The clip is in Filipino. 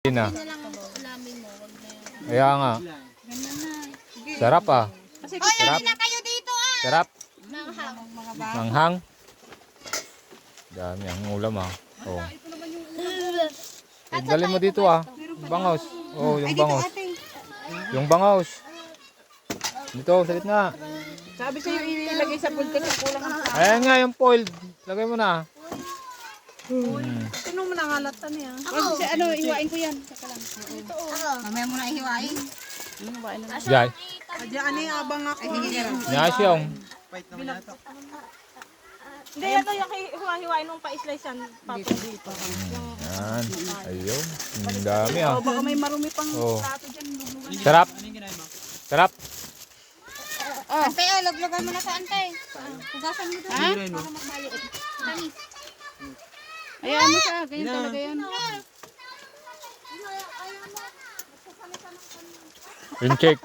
Hindi na. na lang ang ulamin mo. Wag na yun. Kaya nga. Ganyan na. Sarap ah. Sarap. Na kayo dito ah. Sarap. Nanghang. Manghang. Dami ang ulam ah. Oh. Dali mo dito ah. Bangaws. Oh, yung bangaws. Yung bangaws. Dito, sa gitna. Sabi sa'yo ilagay sa pultik ang kulang ang Ayan nga yung foil. Lagay mo na. Sino mo nangalatan niya? Ako. Iwain ko yan. Saka lang. Mamaya mo na ihiwain. Jai. Diyan abang ako. Nyasyong. Hindi, ito yung hiwain mong pa-slice yan. Papo dito. Yan. Ayun. Ang dami ah. Baka may marumi pang Oh. plato dyan. Sarap. Sarap. Antay, laglagan mo na sa antay. Hugasan mo doon. Para magmaliit. Tamis. Ayan mo siya. Ganyan talaga yan. Yung cake.